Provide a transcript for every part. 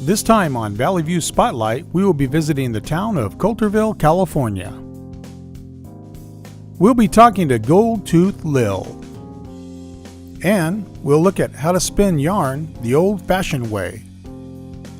This time on Valley View Spotlight, we will be visiting the town of Coulterville, California. We'll be talking to Gold Tooth Lil. And we'll look at how to spin yarn the old-fashioned way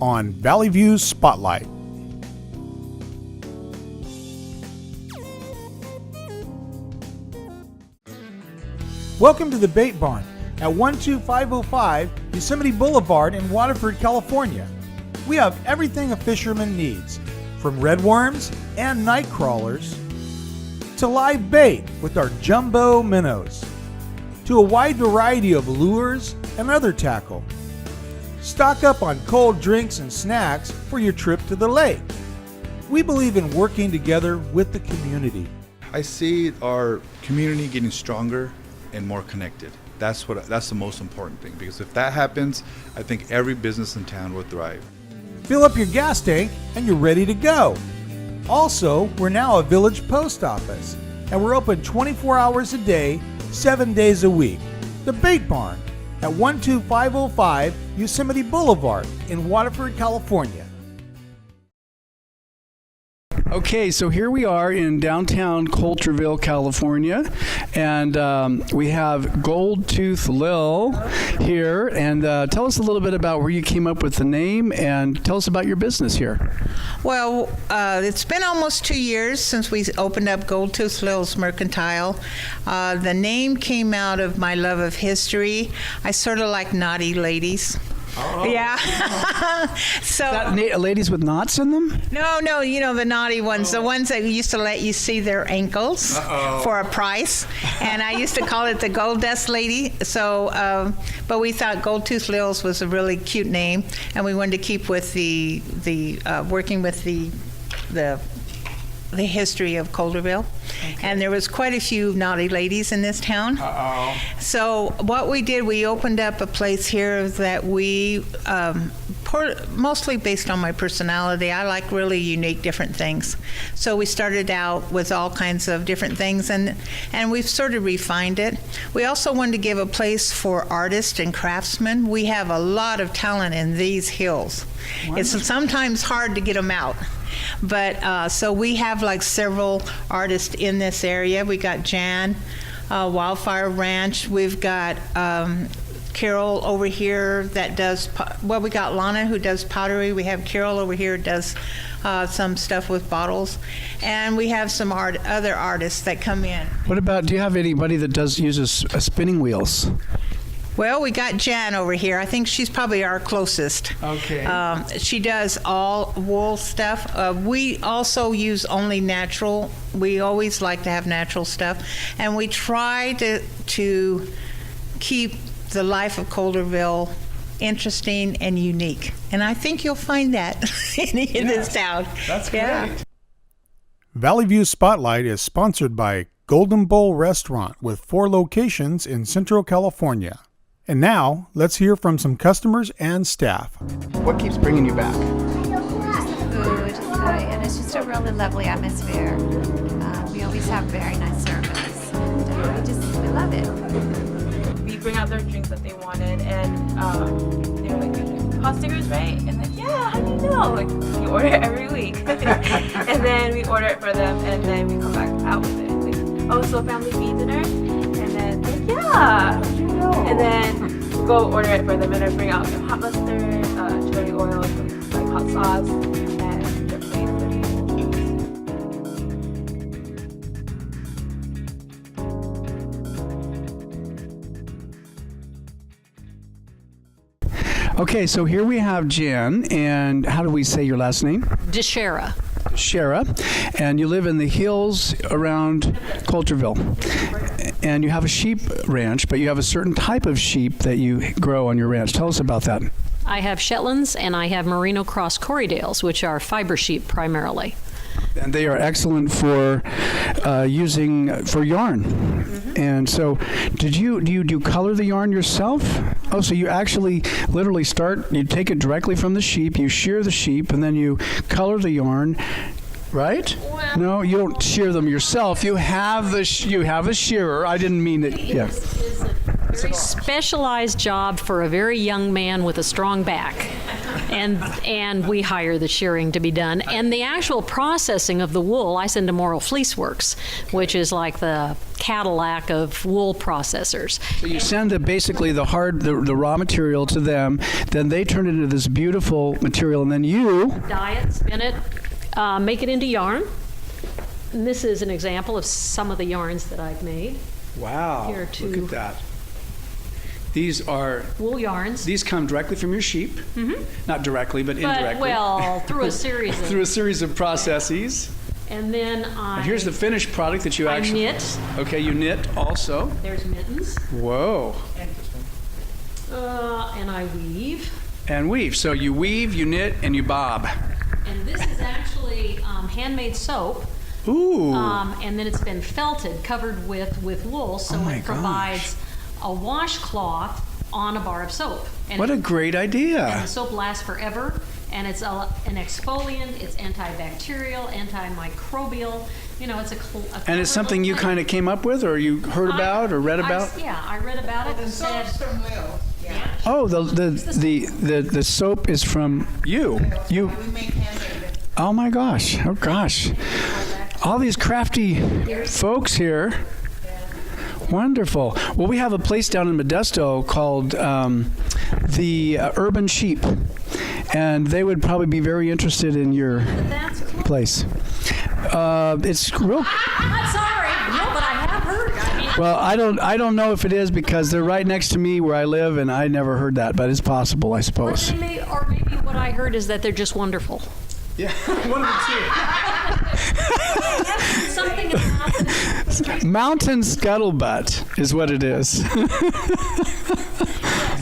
on Valley View Spotlight. Welcome to the Bait Barn at 12505 Yosemite Boulevard in Waterford, California. We have everything a fisherman needs, from redworms and night crawlers to live bait with our jumbo minnows, to a wide variety of lures and other tackle. Stock up on cold drinks and snacks for your trip to the lake. We believe in working together with the community. I see our community getting stronger and more connected. That's the most important thing, because if that happens, I think every business in town will thrive. Fill up your gas tank and you're ready to go. Also, we're now a village post office, and we're open 24 hours a day, 7 days a week. The Bait Barn at 12505 Yosemite Boulevard in Waterford, California. Okay, so here we are in downtown Coulterville, California, and we have Gold Tooth Lil here. And tell us a little bit about where you came up with the name, and tell us about your business here. Well, it's been almost 2 years since we opened up Gold Tooth Lil's Mercantile. The name came out of my love of history. I sort of like naughty ladies. Oh. Yeah. So that ladies with knots in them? No, you know, the naughty ones, the ones that used to let you see their ankles for a price. And I used to call it the Gold Dust Lady. So, but we thought Gold Tooth Lil's was a really cute name, and we wanted to keep with the working with the history of Coulterville. Okay. And there was quite a few naughty ladies in this town. So what we did, we opened up a place here that we, mostly based on my personality, I like really unique different things. So we started out with all kinds of different things, and we've sort of refined it. We also wanted to give a place for artists and craftsmen. We have a lot of talent in these hills. Wonderful. It's sometimes hard to get them out. But so we have like several artists in this area. We got Jan, Wildfire Ranch. We've got Carol over here that does, we got Lana who does pottery. We have Carol over here who does some stuff with bottles. And we have some other artists that come in. What about, do you have anybody that uses spinning wheels? Well, we got Jan over here. I think she's probably our closest. Okay. She does all wool stuff. We also use only natural. We always like to have natural stuff. And we try to keep the life of Coulterville interesting and unique. And I think you'll find that in this town. That's great. Yeah. Valley View Spotlight is sponsored by Golden Bowl Restaurant with 4 locations in Central California. And now, let's hear from some customers and staff. What keeps bringing you back? Just the food, and it's just a really lovely atmosphere. We always have very nice service, and we love it. We bring out their drinks that they wanted, and they were like, "Pot stickers, right?" And then, "Yeah, how do you know?" Like, we order it every week, and then we order it for them, and then we come back out with it. Like, "Oh, so family feed dinner?" And then, like, "Yeah." And then go order it for them, and then bring out some hot mustard, chili oil, some like hot sauce, and their plates. Okay, so here we have Jan, and how do we say your last name? DeShera. Shara, and you live in the hills around Coulterville. And you have a sheep ranch, but you have a certain type of sheep that you grow on your ranch. Tell us about that. I have Shetlands and I have Merino Cross Corriedales, which are fiber sheep primarily. And they are excellent for using for yarn. Mm-hmm. And so, do you color the yarn yourself? Oh, so you actually literally you take it directly from the sheep, you shear the sheep, and then you color the yarn, right? Well, no, you don't shear them yourself. You have a shearer. I didn't mean it. Yeah. It's a very specialized job for a very young man with a strong back. and we hire the shearing to be done. And the actual processing of the wool, I send to Morrill Fleece Works, which is like the Cadillac of wool processors. So you send basically the raw material to them, then they turn it into this beautiful material, and then you Dye it, spin it, make it into yarn. And this is an example of some of the yarns that I've made. Wow, Here are two. look at that. These are Wool yarns. these come directly from your sheep. Not directly, but indirectly. But, well, through a series of... Through a series of processes. And then And here's the finished product that you I actually knit. Okay, you knit also. There's mittens. Whoa. And I weave. And weave. So you weave, you knit, and you bob. And this is actually handmade soap. Ooh. And then it's been felted, covered with wool, so Oh my it provides a washcloth on a bar of soap. And What a it- great And idea. the soap lasts forever, and it's an exfoliant, it's antibacterial, antimicrobial, you know, it's a And it's something you kind of came up with, or you heard about, or read about? Yeah, I read about it and said... Yeah. Oh, the soap is from you. You. Oh my gosh. Oh gosh. All these crafty folks here. Wonderful. Well, we have a place down in Modesto called the Urban Sheep, and they would probably be very interested in your That's cool. place. It's real. I'm sorry, no, but I have heard. I mean, Well, I don't know if it is because they're right next to me where I live, and I never heard that, but it's possible, I but suppose. they may, or maybe what I heard is that they're just wonderful. Yeah, one of Something about them. the two. Mountain scuttlebutt is what it is.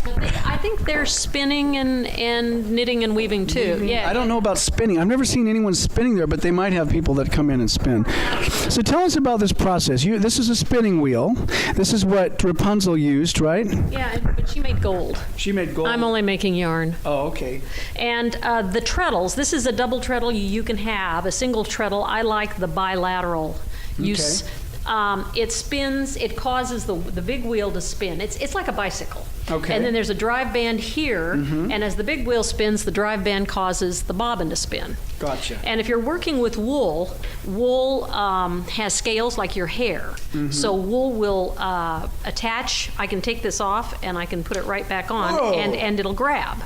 But I think they're spinning and knitting and weaving too. Yeah. I don't know about spinning. I've never seen anyone spinning there, but they might have people that come in and spin. So tell us about this process. This is a spinning wheel. This is what Rapunzel used, right? Yeah, but she made gold. She made gold. I'm only making yarn. Oh, okay. And the treadles, this is a double treadle you can have. A single treadle, I like the bilateral use. It spins, it causes the big wheel to spin. It's like a bicycle. Okay. And then there's a drive band here, and as the big wheel spins, the drive band causes the bobbin to spin. Gotcha. And if you're working with wool, wool has scales like your hair. So wool will attach. I can take this off and I can put it right back on, Whoa. and it'll grab.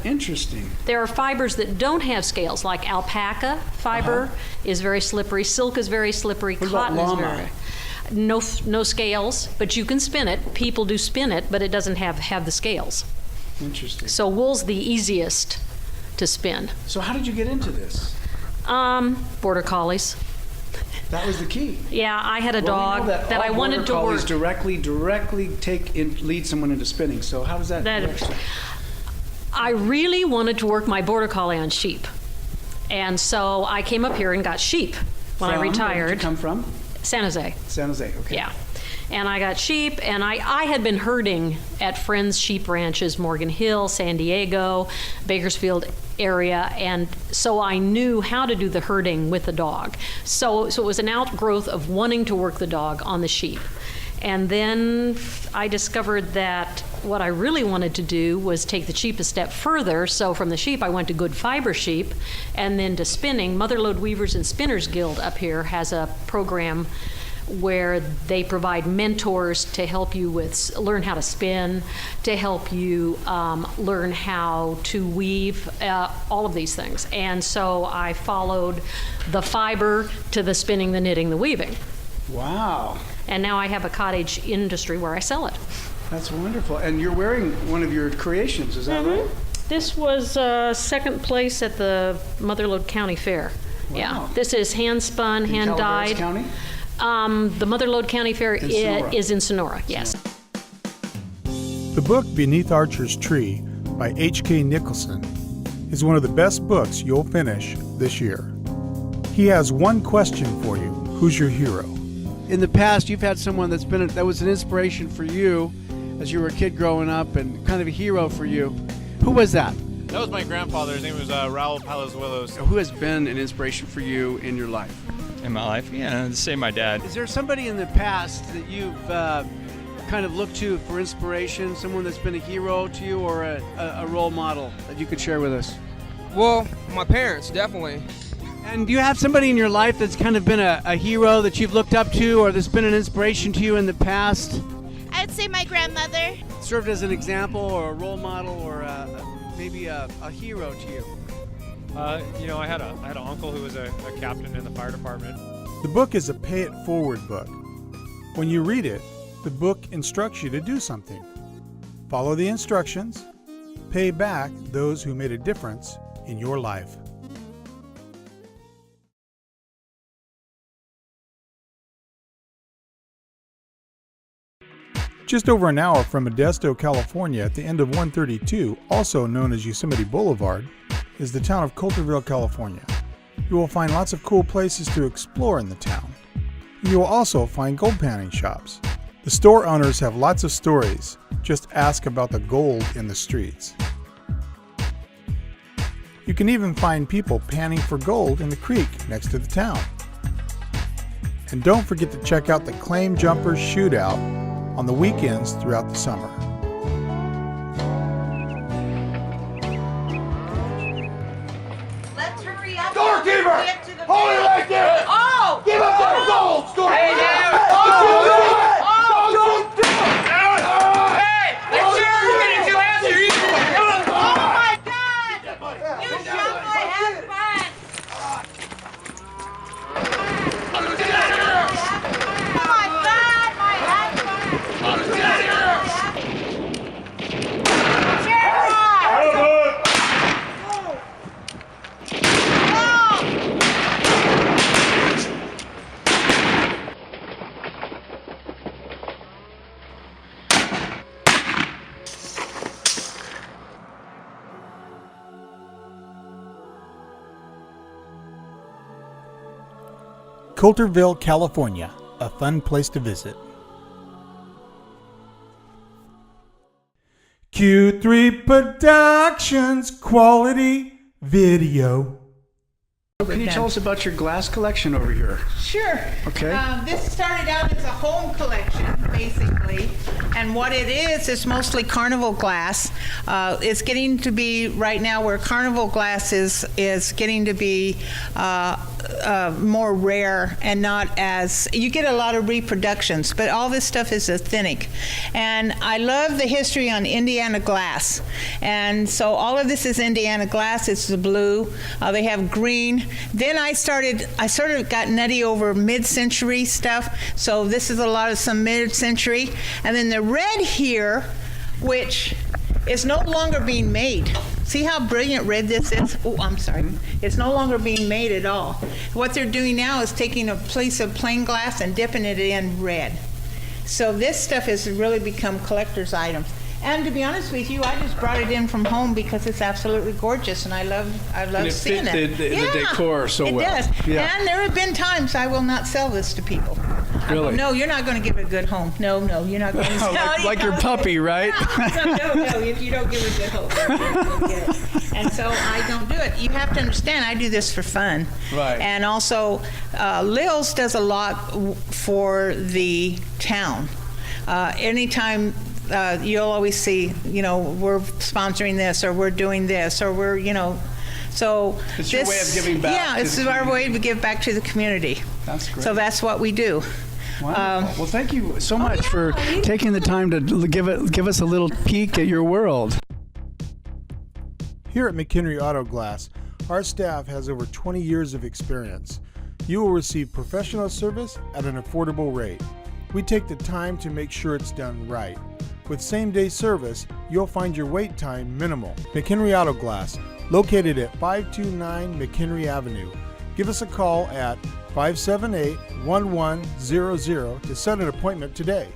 Interesting. There are fibers that don't have scales, like alpaca fiber is very slippery, silk is very slippery, What about cotton is llama? very... No scales, but you can spin it. People do spin it, but it doesn't have the scales. Interesting. So wool's the easiest to spin. So how did you get into this? Border collies. That was the key. Yeah, I had a Well, we dog know that all I wanted to border collies work. directly lead someone into spinning. So how does that work? I really wanted to work my border collie on sheep. And so I came up here and got sheep when I Where did retired. you come from? San Jose. San Jose, okay. Yeah. And I got sheep, and I had been herding at friends' sheep ranches, Morgan Hill, San Diego, Bakersfield area, and so I knew how to do the herding with the dog. So it was an outgrowth of wanting to work the dog on the sheep. And then I discovered that what I really wanted to do was take the sheep a step further. So from the sheep, I went to good fiber sheep, and then to spinning. Motherlode Weavers and Spinners Guild up here has a program where they provide mentors to help you learn how to spin, to help you learn how to weave, all of these things. And so I followed the fiber to the spinning, the knitting, the weaving. Wow. And now I have a cottage industry where I sell it. That's wonderful. And you're wearing one of your creations, is that right? This was second place at the Motherlode County Fair. Yeah, Wow. this is hand spun, In hand Calaveras dyed. County? The Motherlode County Fair In Sonora. is in Sonora. Yes. The book Beneath Archer's Tree by H.K. Nicholson is one of the best books you'll finish this year. He has one question for you. Who's your hero? In the past, you've had someone that was an inspiration for you as you were a kid growing up and kind of a hero for you. Who was that? That was my grandfather. His name was Raul Palazuelos. Who has been an inspiration for you in your life? In my life, yeah, I'd say my dad. Is there somebody in the past that you've kind of look to for inspiration, someone that's been a hero to you or a role model that you could share with us? Well, my parents, definitely. And do you have somebody in your life that's kind of been a hero that you've looked up to or that's been an inspiration to you in the past? I'd say my grandmother. Served as an example or a role model or maybe a hero to you? You know, I had an uncle who was a captain in the fire department. The book is a pay it forward book. When you read it, the book instructs you to do something. Follow the instructions. Pay back those who made a difference in your life. Just over an hour from Modesto, California, at the end of 132, also known as Yosemite Boulevard, is the town of Coulterville, California. You will find lots of cool places to explore in the town. You will also find gold panning shops. The store owners have lots of stories. Just ask about the gold in the streets. You can even find people panning for gold in the creek next to the town. And don't forget to check out the Claim Jumpers Shootout on the weekends throughout the summer. Let's hurry up. Storekeeper! Hold it right there! Oh! Give up their gold, storekeeper! Hey, there! Don't do it! Oh! Don't do it! Hey! Let's see if we're getting too answer either. Oh my God! You shot my husband! Get out of here! Oh my God! My husband! Get out of here! Coulterville, California, a fun place to visit. Q3 Productions Quality Video. Can you tell us about your glass collection over here? Sure. Okay. This started out as a home collection, basically, and what it is mostly carnival glass. It's getting to be right now where carnival glass is getting to be more rare and not as you get a lot of reproductions, but all this stuff is authentic. And I love the history on Indiana glass, and so all of this is Indiana glass. It's the blue. They have green. Then I sort of got nutty over mid-century stuff, so this is a lot of some mid-century. And then the red here, which is no longer being made. See how brilliant red this is? Oh, I'm sorry. It's no longer being made at all. What they're doing now is taking a piece of plain glass and dipping it in red. So this stuff has really become collector's items. And to be honest with you, I just brought it in from home because it's absolutely gorgeous, and I love seeing it. And it fit the decor so well. It does. Yeah. And there have been times I will not sell this to people. Really? No, you're not going to give it a good home. No, you're not going to sell it. like your puppy, right? No, if you don't give it a good home, you're not gonna get it. And so I don't do it. You have to understand, I do this for fun. Right. And also, Lils does a lot for the town. Anytime you'll always see, we're sponsoring this, or we're doing this, or we're, so it's your way of giving back. Yeah, it's our way to give back to the community. That's great. So that's what we do. Wonderful. Well, thank you so much for taking the time to give us a little peek at your world. Here at McHenry Auto Glass, our staff has over 20 years of experience. You will receive professional service at an affordable rate. We take the time to make sure it's done right. With same-day service, you'll find your wait time minimal. McHenry Auto Glass, located at 529 McHenry Avenue. Give us a call at 578-1100 to set an appointment today.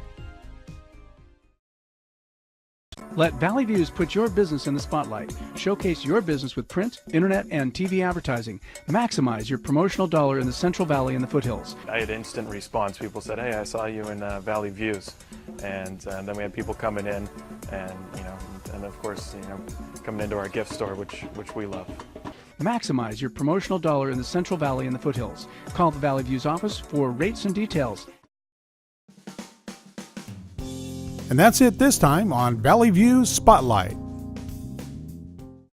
Let Valley Views put your business in the spotlight. Showcase your business with print, internet, and TV advertising. Maximize your promotional dollar in the Central Valley and the foothills. I had instant response. People said, "Hey, I saw you in Valley Views," and then we had people coming in, and and of course, coming into our gift store, which we love. Maximize your promotional dollar in the Central Valley and the foothills. Call the Valley Views office for rates and details. And that's it this time on Valley View Spotlight.